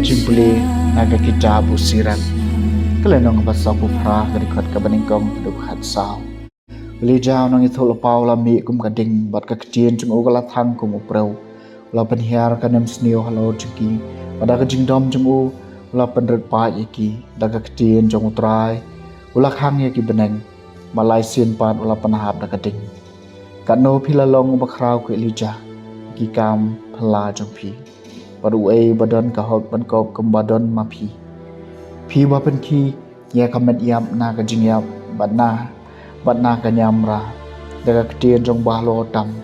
Jimpuli naga kita busiran kelenong basau pupra kerikot kabaningkong hidup hatsau beli jauh nang itu lepau lami kum kading bat kekecian cung ugala thang kum uprau ula penhiar kanem snio halo jengki pada kejingdom cung u ula penret pa iki daga kecian cung utrai ula khang yaki beneng malai sin pan ula penahap daga ding kano pilalong bakrau ku elija ki kam phala jong pi baru badan kahok bankop kembadon mapi pi wapen ki ya kamet yam na ka jingyap batna ka nyamra daga ketien jong bahlo tam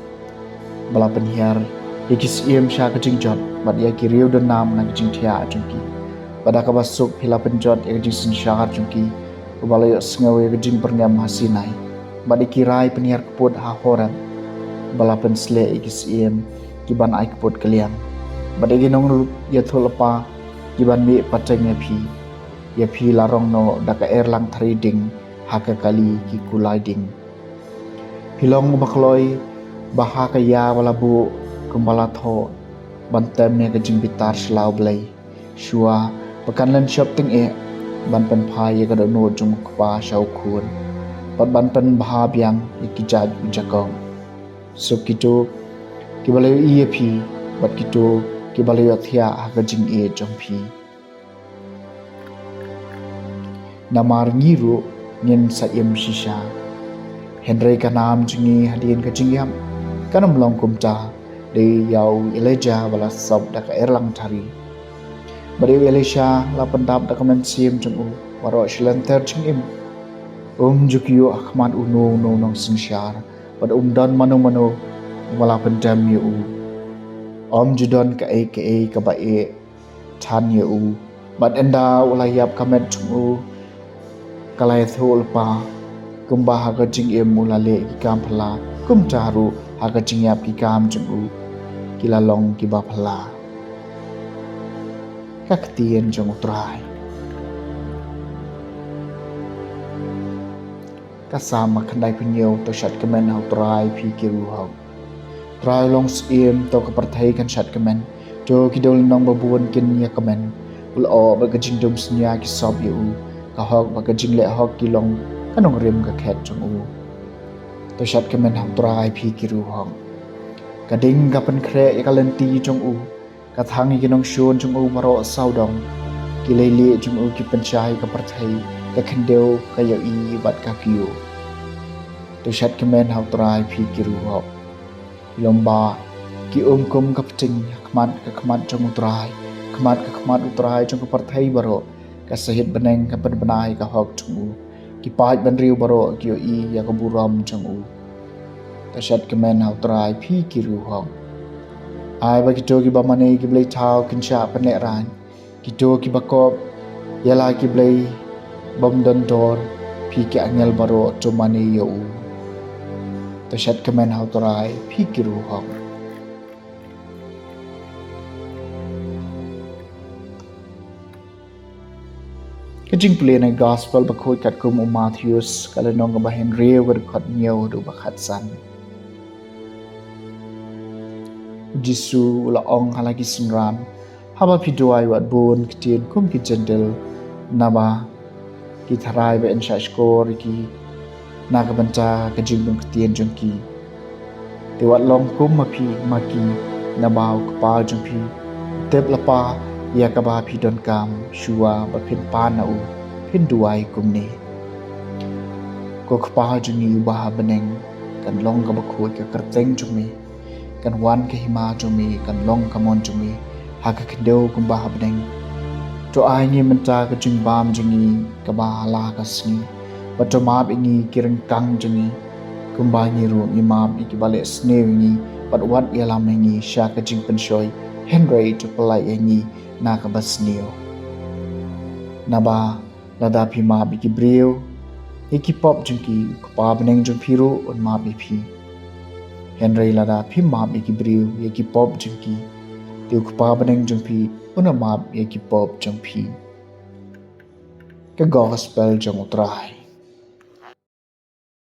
bala penhiar ikis iem sha ka jingjot bat ya ki riu don nam na jing thia jongki pada ka basuk pila penjot ya jing sin shahar jongki ubala yo sngawe ka jing perngam hasinai bat ikirai penhiar keput ha horan bala pensle ikis iem ki ban ai keput kalian badagi nong ru ya thulpa kiban mi pateng ya phi larong no daka erlang trading haka kali ki kulai ding hilong bakloi bahaka ya wala bu kumbala tho bantem ne ka jimbitar slau blai shua pakan len shop ting e ban pen phai ya ka do no jum kpa shau khun pat ban pen bha byang ikijaj jakong sukito kibale ie phi bat kito kibalaya thia hagajing e jompi namar ngiru ngin sa yem shisha henry kanam jingi hadien kajingyam kanam long kumta de yau eleja wala sob dak erlang thari bari elisha la pendap dak men sim jung waro shlanter jingim jukyo akhman uno no nong sinshar bad dan mano wala pendam yu judon ka ba e chan ye u bat enda ulayap kamet chung kalai thul pa kumba ha ka jing em mulale ki kam phala kum taru ha ka jing yap ki kam chung kila long ki ba phala kak tien jong utrai ka sama khandai pinyo to shat kamen ha utrai phi ki ru ha trai long sim to ka parthai kan shat kamen to kidol nong babuan kin ya kamen ul o ba ka jingdom snya ki sob yu ka hok ba ka jingle hok ki long kanong rim ka khet chung u to shat kamen ham trai phi ki ru hong ka ding ka pan khre ya ka len ti chung u ka thang ki nong shon chung u maro sau dong ki le le chung u ki pan chai ka parthai ka khendeu ka ya i bat ka kiu to shat kamen ham trai phi ki ru hong lomba ki kum kapting khmat trong utrai khmat utrai trong parthai baro ka sahit beneng ka benai ka hok chung ki pai ban riu baro ki i ya ka buram chung ta shat kemen ha utrai phi ki ru hong ai ba ki to ki ba mane ki blai thau kin sha pan le ran ki to ki ba kop ya la ki blai bom don dor phi ki angel baro to mane yo ta shat kemen ha utrai phi ki ru hong kajing play na gospel bakhoi kat kum Matthews kalenong ba Henry wer khat nyew du ba khat san Jisu la ong halagi sinram haba pidoi wat bon kitien kum ki jendel naba ki tharai be insha skor ki naga banta kajing bung kitien jongki te wat long kum mapi maki nabau kpa jongpi tep lapa ya ka ba phi don kam shua ba phin pa na u phin duai kum ne ko khpa juni ba beneng kan long ka ba khoi ka kerteng jumi kan wan ka hima jumi kan long ka mon jumi ha ka kdo kum ba beneng to ai ni menta ka jing bam juni ka ba la ka sni ba to ma bi ni kirang kang juni kum ba ni ru ni ma bi ki ba le sne ni pat wat ya lam ni sha ka jing pen shoi Henry to palai ni naka basnio naba lada phi ma bi ki breu iki pop jungki kpa beneng jung phiru on ma bi phi Henry lada phi ma bi ki breu iki pop jungki te kpa beneng jung phi on ma iki pop jung phi ka gospel jung utrai